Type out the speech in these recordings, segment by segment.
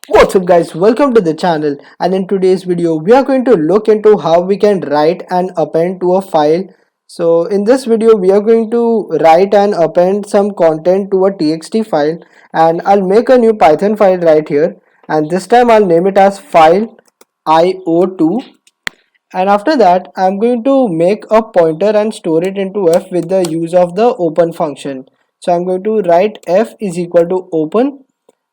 What's up guys, welcome to the channel, and in today's video we are going to look into how we can write and append to a file. So in this video we are going to write and append some content to a txt file, and I'll make a new Python file right here, and this time I'll name it as file io2, and after that I'm going to make a pointer and store it into f with the use of the open function. So I'm going to write f is equal to open,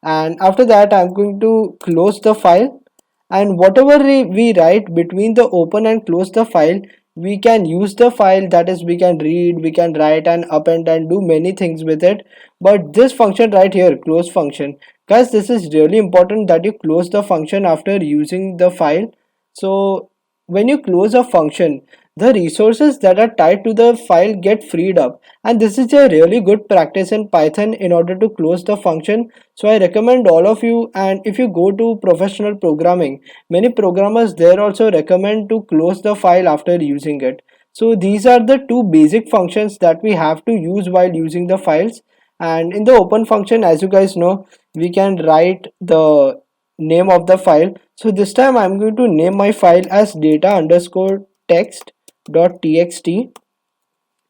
and after that I'm going to close the file, and whatever we write between the open and close the file, we can use the file, that is we can read, we can write and append and do many things with it. But this function right here, close function, guys, this is really important that you close the function after using the file. So when you close a function, the resources that are tied to the file get freed up, and this is a really good practice in Python in order to close the function. So I recommend all of you, and if you go to professional programming, many programmers there also recommend to close the file after using it. So these are the two basic functions that we have to use while using the files. And in the open function, as you guys know, we can write the name of the file. So this time I'm going to name my file as data underscore text dot txt,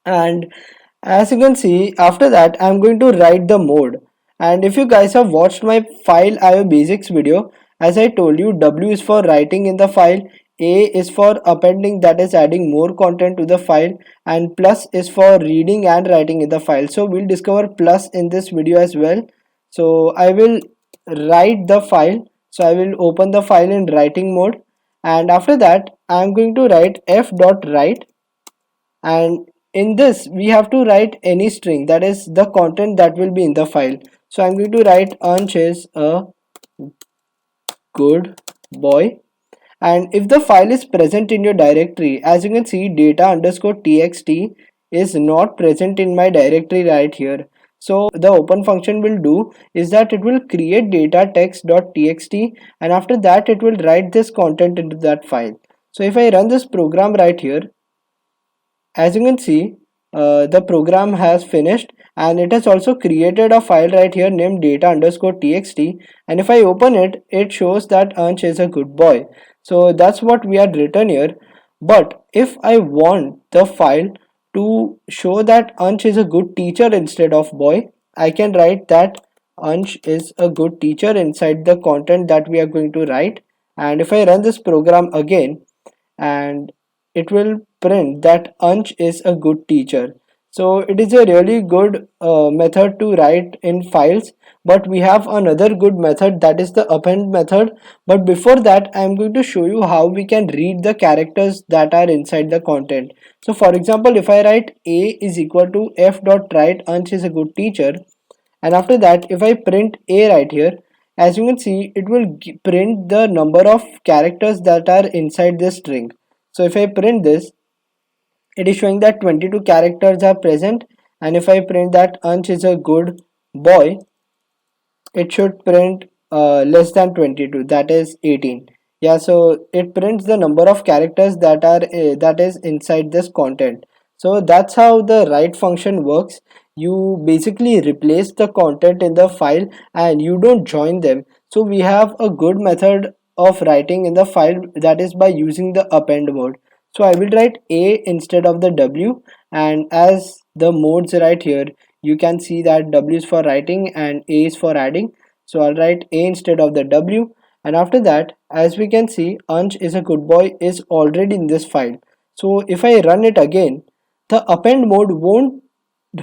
and as you can see, after that I'm going to write the mode. And if you guys have watched my file IO basics video, as I told you, W is for writing in the file, A is for appending, that is adding more content to the file, and plus is for reading and writing in the file. So we'll discover plus in this video as well. So I will write the file, so I will open the file in writing mode, and after that I'm going to write f dot write, and in this we have to write any string, that is the content that will be in the file. So I'm going to write Ansh is a good boy, and if the file is present in your directory, as you can see, data underscore txt is not present in my directory right here. So the open function will do is that it will create data text.txt, and after that it will write this content into that file. So if I run this program right here, as you can see, the program has finished, and it has also created a file right here named data underscore txt, and if I open it, it shows that Ansh is a good boy. So that's what we had written here. But if I want the file to show that Ansh is a good teacher instead of boy, I can write that Ansh is a good teacher inside the content that we are going to write. And if I run this program again, and it will print that Ansh is a good teacher. So it is a really good method to write in files. But we have another good method, that is the append method. But before that, I am going to show you how we can read the characters that are inside the content. So for example, if I write a is equal to f dot write Ansh is a good teacher, and after that if I print a right here, as you can see, it will print the number of characters that are inside this string. So if I print this, it is showing that 22 characters are present, and if I print that Ansh is a good boy, it should print less than 22, that is 18. Yeah, so it prints the number of characters that are that is inside this content. So that's how the write function works. You basically replace the content in the file and you don't join them. So we have a good method of writing in the file, that is by using the append mode. So I will write a instead of the w, and as the modes right here, you can see that w is for writing and a is for adding. So I'll write a instead of the w, and after that, as we can see, Ansh is a good boy is already in this file. So if I run it again, the append mode won't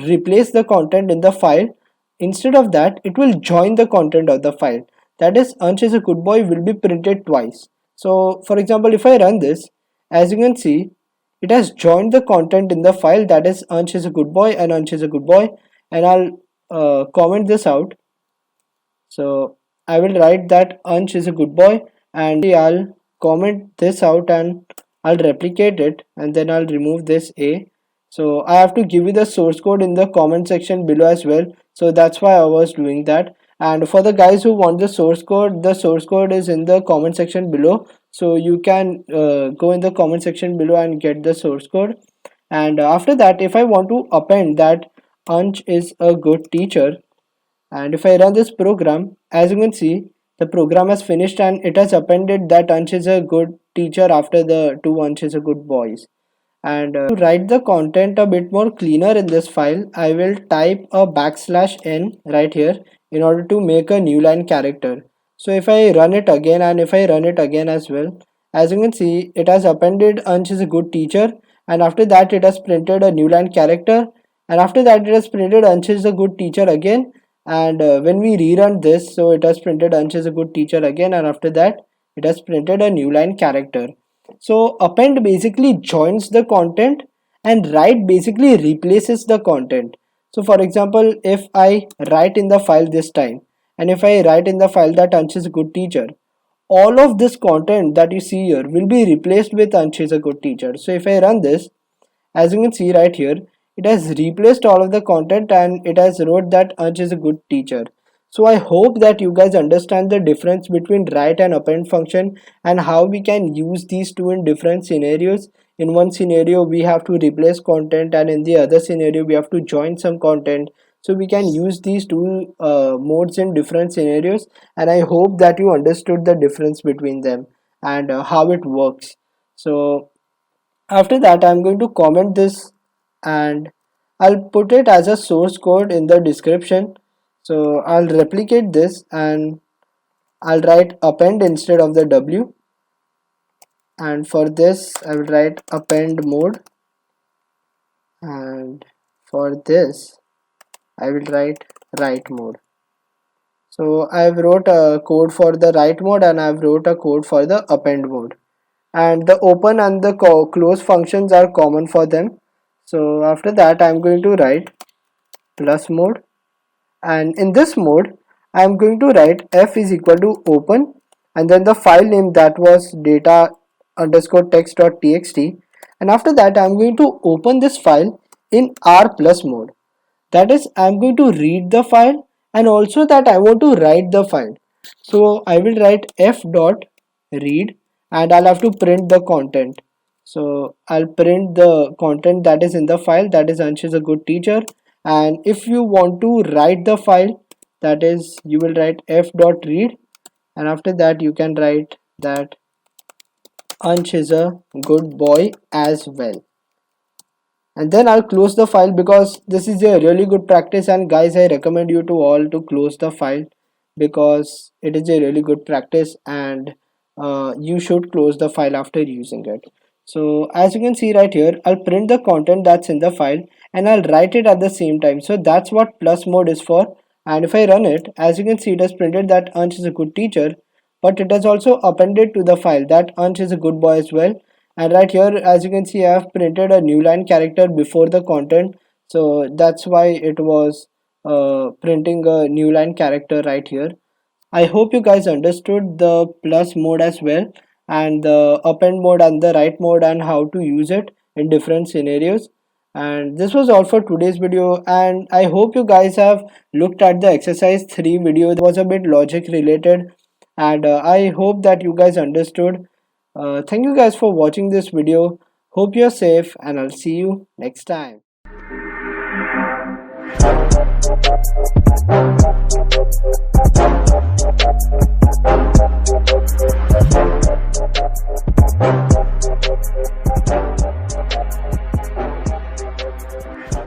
replace the content in the file. Instead of that, it will join the content of the file, that is Ansh is a good boy will be printed twice. So for example, if I run this, as you can see, it has joined the content in the file, that is Ansh is a good boy and Ansh is a good boy. And I'll comment this out. So I will write that Ansh is a good boy, and I'll comment this out and I'll replicate it, and then I'll remove this a. So I have to give you the source code in the comment section below as well. So that's why I was doing that. And for the guys who want the source code is in the comment section below. So you can go in the comment section below and get the source code. And after that, if I want to append that Ansh is a good teacher, and if I run this program, as you can see, the program has finished and it has appended that Ansh is a good teacher after the two Ansh is a good boys. And to write the content a bit more cleaner in this file, I will type a \n right here in order to make a new line character. So if I run it again and if I run it again as well, as you can see, it has appended Ansh is a good teacher, and after that it has printed a new line character, and after that it has printed Ansh is a good teacher again. And when we rerun this, so it has printed Ansh is a good teacher again, and after that it has printed a new line character. So append basically joins the content and write basically replaces the content. So for example, if I write in the file this time, and if I write in the file that Ansh is a good teacher, all of this content that you see here will be replaced with Ansh is a good teacher. So if I run this, as you can see right here, it has replaced all of the content and it has wrote that Ansh is a good teacher. So I hope that you guys understand the difference between write and append function and how we can use these two in different scenarios. In one scenario we have to replace content, and in the other scenario we have to join some content. So we can use these two modes in different scenarios, and I hope that you understood the difference between them and how it works. So after that I'm going to comment this and I'll put it as a source code in the description. So I'll replicate this and I'll write append instead of the W, and for this I will write append mode, and for this I will write write mode. So I've wrote a code for the write mode and I've wrote a code for the append mode, and the open and the close functions are common for them. So after that I'm going to write plus mode, and in this mode I'm going to write f is equal to open and then the file name that was data underscore text.txt, and after that I'm going to open this file in r plus mode. That is, I'm going to read the file and also that I want to write the file. So I will write f dot read and I'll have to print the content. So I'll print the content that is in the file, that is Ansh is a good teacher. And if you want to write the file, that is you will write f dot read, and after that you can write that Ansh is a good boy as well, and then I'll close the file because this is a really good practice. And guys, I recommend you to all to close the file because it is a really good practice, and you should close the file after using it. So as you can see right here, I'll print the content that's in the file and I'll write it at the same time. So that's what plus mode is for. And if I run it, as you can see, it has printed that Ansh is a good teacher, but it has also appended to the file that Ansh is a good boy as well. And right here, as you can see, I have printed a new line character before the content, so that's why it was printing a new line character right here. I hope you guys understood the plus mode as well, and the append mode and the write mode and how to use it in different scenarios. And this was all for today's video, and I hope you guys have looked at the exercise 3 video. That was a bit logic related, and I hope that you guys understood. Thank you guys for watching this video. Hope you're safe, and I'll see you next time.